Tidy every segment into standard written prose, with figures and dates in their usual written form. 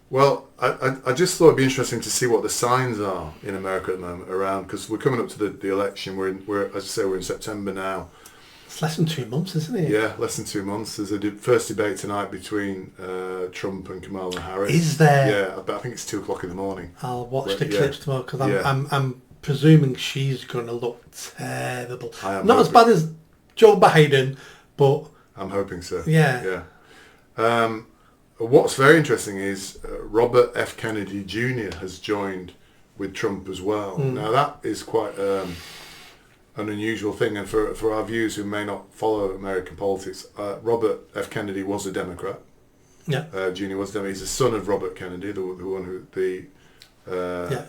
Well, I just thought it'd be interesting to see what the signs are in America at the moment around, because we're coming up to the election. We're as I say, we're in September now. It's less than 2 months, isn't it? Yeah, less than 2 months. There's a first debate tonight between Trump and Kamala Harris. Is there? Yeah, but I think it's 2:00 in the morning. I'll watch the Yeah. clips tomorrow because Yeah. I'm presuming she's going to look terrible. I am Not as hoping- bad as Joe Biden, but I'm hoping so. yeah. Yeah. What's very interesting is Robert F. Kennedy Jr. has joined with Trump as well. Now that is quite an unusual thing, and for our viewers who may not follow American politics, Robert F. Kennedy was a Democrat. Yeah. Jr. was a Democrat. He's the son of Robert Kennedy, the one who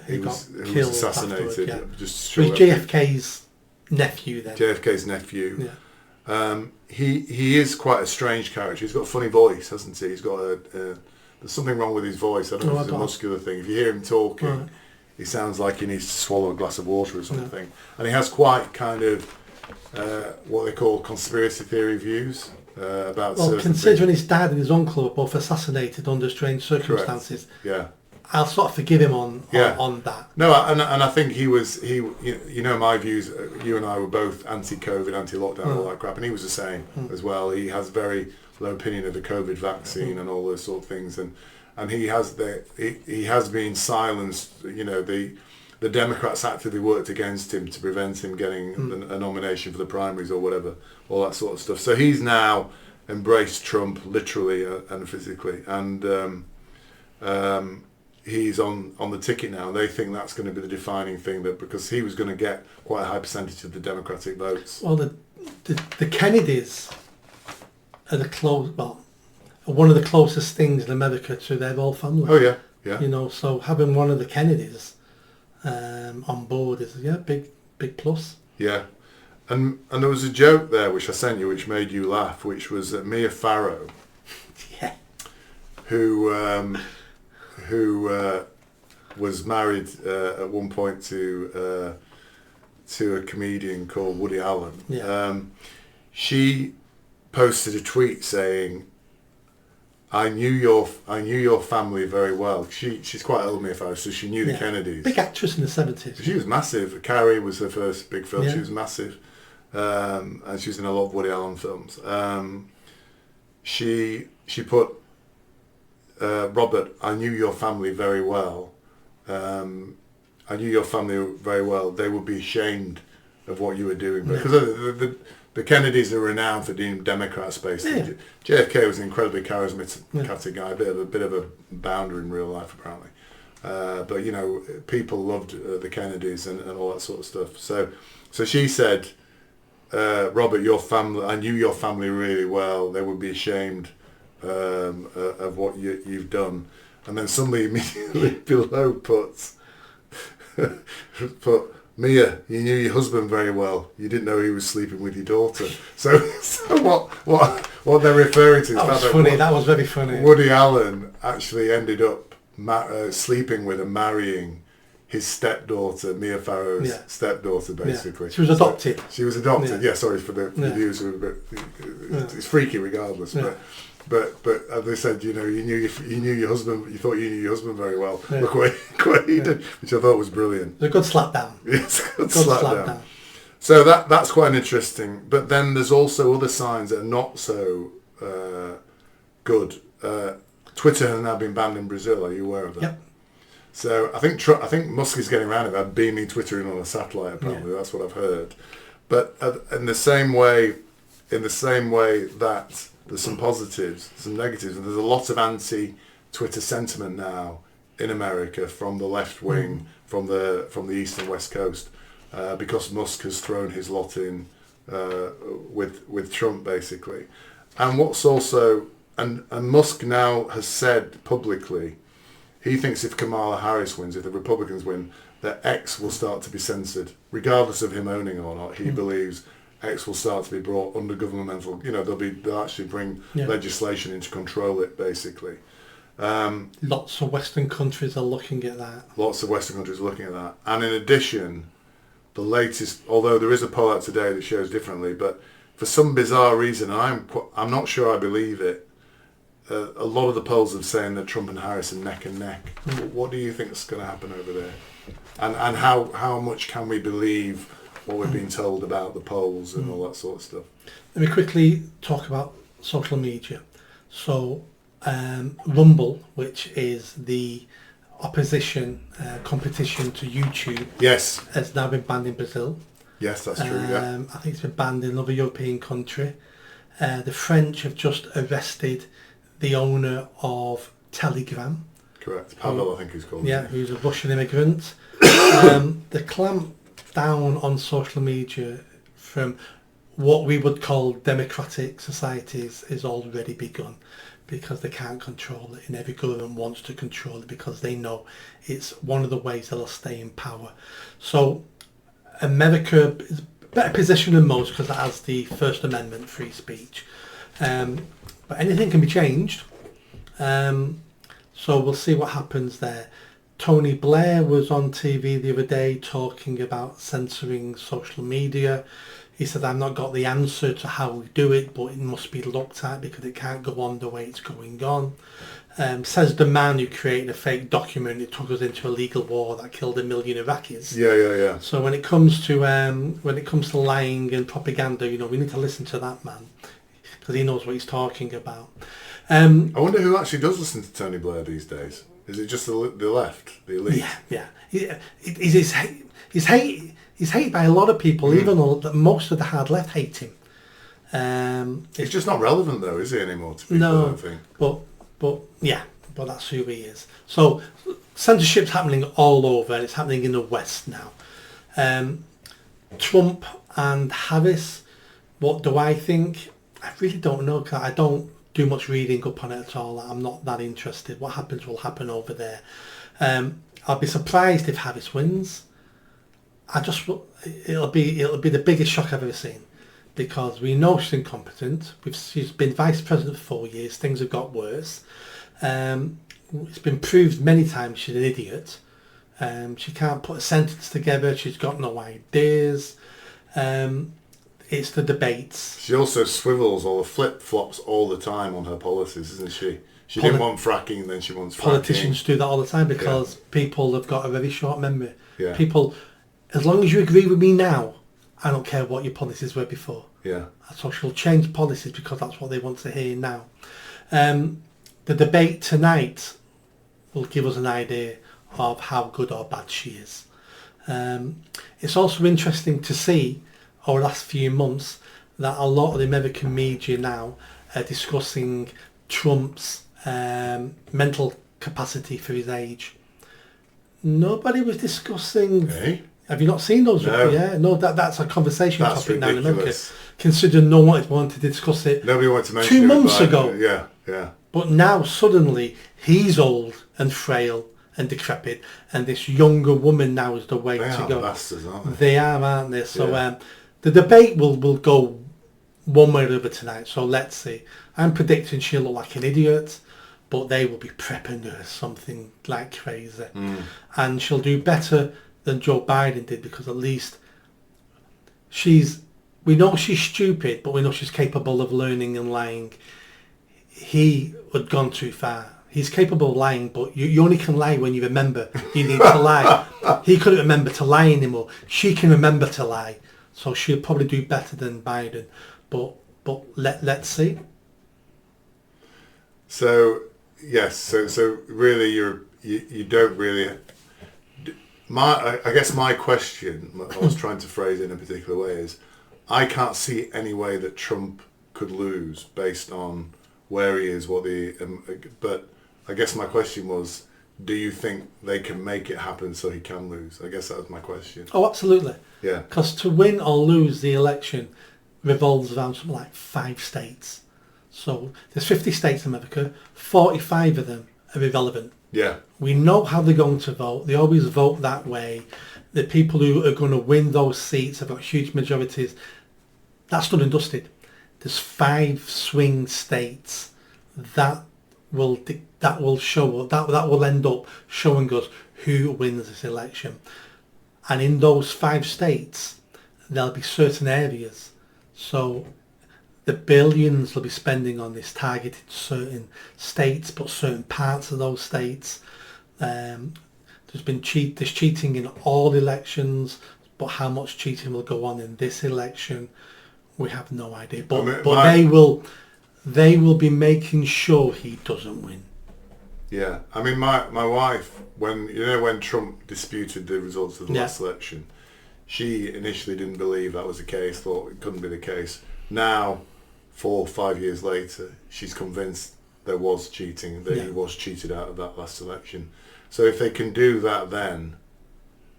He was killed assassinated. afterwards, yeah. Just It was short JFK's nephew then. JFK's nephew. Yeah. He is quite a strange character. He's got a funny voice, hasn't he? He's got there's something wrong with his voice. I don't know if it's a muscular thing. If you hear him talking, Right. he sounds like he needs to swallow a glass of water or something. And he has quite kind of what they call conspiracy theory views about Well, certain considering things. his dad and his uncle were both assassinated under strange circumstances, Yeah. I'll sort of forgive him on that. No, and I think you know my views. You and I were both anti-COVID, anti-lockdown, all that crap, and he was the same as well. He has very low opinion of the COVID vaccine and all those sort of things, and he has been silenced. You know, the Democrats actively worked against him to prevent him getting a nomination for the primaries or whatever, all that sort of stuff. So he's now embraced Trump literally and physically, and he's on the ticket now. They think that's going to be the defining thing, that because he was going to get quite a high percentage of the Democratic votes. Well, the Kennedys are one of the closest things in America to their whole family. Oh yeah, yeah. You know, so having one of the Kennedys on board is big plus. Yeah, and there was a joke there which I sent you, which made you laugh, which was that Mia Farrow, Yeah. who was married at one point to a comedian called Woody Allen. Yeah. She posted a tweet saying, I knew your family very well. She's quite old, Mia Farrow, so she knew the Kennedys. Big actress in the 70s. She was massive. Carrie was her first big film. Yeah. She was massive, and she was in a lot of Woody Allen films. She put, Robert, I knew your family very well. I knew your family very well. They would be ashamed of what you were doing, because the Kennedys are renowned for being Democrats, basically. Yeah. JFK was an incredibly charismatic guy, a bit of a bounder in real life, apparently. But you know, people loved the Kennedys and all that sort of stuff. So she said, Robert, your family, I knew your family really well. They would be ashamed of what you've done. And then somebody immediately below put, Mia, you knew your husband very well. You didn't know he was sleeping with your daughter. So what they're referring to is That was funny. That was very funny. Woody Allen actually ended up sleeping with and marrying his stepdaughter, Mia Farrow's stepdaughter, basically. Yeah. She was adopted. So she was adopted. Yeah, sorry for the viewers who are a bit. It's freaky regardless, but as they said, you know, you knew your husband. You thought you knew your husband very well. Yeah. Look what he did, which I thought was brilliant. It's a good slap down. It's a good slap down. So that's quite interesting. But then there's also other signs that are not so good. Twitter has now been banned in Brazil. Are you aware of that? Yep. So I think Musk is getting around it by beaming Twitter in on a satellite. Apparently, that's what I've heard. But in the same way that there's some positives, some negatives, and there's a lot of anti-Twitter sentiment now in America from the left wing, from the east and west coast, because Musk has thrown his lot in with Trump, basically. And what's also and Musk now has said publicly, he thinks if Kamala Harris wins, if the Republicans win, that X will start to be censored, regardless of him owning it or not. He believes X will start to be brought under governmental. You know, they'll actually bring legislation in to control it, basically. Lots of Western countries are looking at that. Lots of Western countries are looking at that. And in addition, the latest, although there is a poll out today that shows differently, but for some bizarre reason, I'm not sure I believe it, a lot of the polls are saying that Trump and Harris are neck and neck. What do you think is going to happen over there? And how much can we believe what we're being told about the polls and all that sort of stuff? Let me quickly talk about social media. So Rumble, which is the opposition competition to YouTube, yes, has now been banned in Brazil. Yes, that's true. Yeah. I think it's been banned in another European country. The French have just arrested the owner of Telegram. Correct. Pavel, I think he's called. Yeah, who's a Russian immigrant. The clamp down on social media from what we would call democratic societies is already begun, because they can't control it, and every government wants to control it because they know it's one of the ways they'll stay in power. So America is better positioned than most because it has the First Amendment, free speech. But anything can be changed. So we'll see what happens there. Tony Blair was on TV the other day talking about censoring social media. He said, I've not got the answer to how we do it, but it must be looked at because it can't go on the way it's going on. Says the man who created a fake document that took us into a legal war that killed 1 million Iraqis. Yeah. So when it comes to lying and propaganda, we need to listen to that man because he knows what he's talking about. I wonder who actually does listen to Tony Blair these days. Is it just the left, the elite? Yeah. He's hated by a lot of people, even though most of the hard left hate him. He's just not relevant though, is he, anymore to people? No, I don't think. but that's who he is. So censorship's happening all over, and it's happening in the West now. Trump and Harris, what do I think? I really don't know, because I don't do much reading up on it at all. I'm not that interested. What happens will happen over there. I'll be surprised if Harris wins. It'll be the biggest shock I've ever seen, because we know she's incompetent. She's been vice president for 4 years. Things have got worse. It's been proved many times she's an idiot. She can't put a sentence together. She's got no ideas. It's the debates. She also swivels or flip-flops all the time on her policies, isn't she? She didn't want fracking, then she wants fracking. Politicians do that all the time because people have got a very short memory. Yeah. People, as long as you agree with me now, I don't care what your policies were before. Yeah. So she'll change policies because that's what they want to hear now. The debate tonight will give us an idea of how good or bad she is. It's also interesting to see over the last few months that a lot of the American media now are discussing Trump's mental capacity for his age. Nobody was discussing... Hey? Have you not seen those? No. Yeah, no, that's a conversation topic now in America. Ridiculous. Considering no one wanted to discuss it Nobody wanted to mention 2 it months Biden. ago. Yeah. But now suddenly he's old and frail and decrepit, and this younger woman now is the way They to are go. bastards, aren't they? They are, aren't they? So the debate will go one way or the other tonight. So let's see. I'm predicting she'll look like an idiot, but they will be prepping her something like crazy, and she'll do better than Joe Biden did, because at least we know she's stupid, but we know she's capable of learning and lying. He had gone too far. He's capable of lying, but you only can lie when you remember you need to lie. He couldn't remember to lie anymore. She can remember to lie, so she'll probably do better than Biden. But let's see. So yes, so really you don't really. I guess my question, I was trying to phrase it in a particular way, is I can't see any way that Trump could lose based on where he is, but I guess my question was, do you think they can make it happen so he can lose? I guess that was my question. Oh, absolutely. Yeah. Because to win or lose the election revolves around something like 5 states. So there's 50 states in America, 45 of them are irrelevant. Yeah. We know how they're going to vote. They always vote that way. The people who are going to win those seats have got huge majorities. That's done and dusted. There's 5 swing states that will end up showing us who wins this election. And in those 5 states, there'll be certain areas. So the billions they'll be spending on this targeted certain states, but certain parts of those states. There's cheating in all elections, but how much cheating will go on in this election, we have no idea. But they will be making sure he doesn't win. Yeah, I mean, my wife, when Trump disputed the results of the last election, she initially didn't believe that was the case, thought it couldn't be the case. Now, 4 or 5 years later, she's convinced there was cheating, that he was cheated out of that last election. So if they can do that then,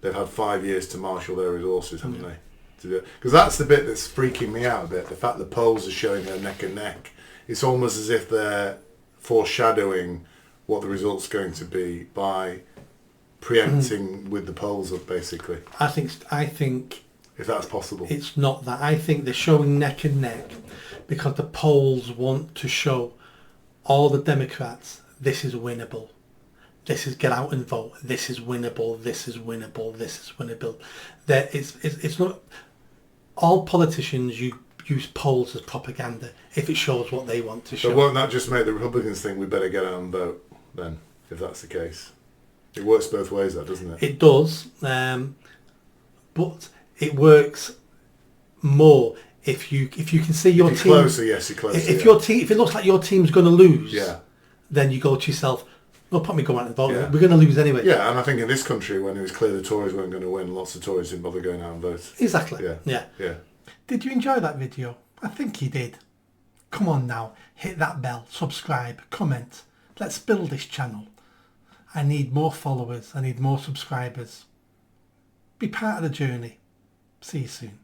they've had 5 years to marshal their resources, haven't they? To do it. Because that's the bit that's freaking me out a bit, the fact the polls are showing her neck and neck. It's almost as if they're foreshadowing what the result's going to be by preempting with the polls up, basically. I think if that's possible. It's not that. I think they're showing neck and neck because the polls want to show all the Democrats, this is winnable. This is get out and vote. This is winnable. This is winnable. This is winnable. It's not. All politicians use polls as propaganda if it shows what they want to show. But won't that just make the Republicans think we better get out and vote then, if that's the case? It works both ways, that, doesn't it? It does, but it works more if you can see your team. Closer, yes, you're closer. If your team, if it looks like your team's going to lose, yeah, then you go to yourself, "Well, probably go out and vote. Yeah. We're going to lose anyway." Yeah, and I think in this country, when it was clear the Tories weren't going to win, lots of Tories didn't bother going out and vote. Exactly. Yeah. Did you enjoy that video? I think you did. Come on now, hit that bell, subscribe, comment. Let's build this channel. I need more followers. I need more subscribers. Be part of the journey. See you soon.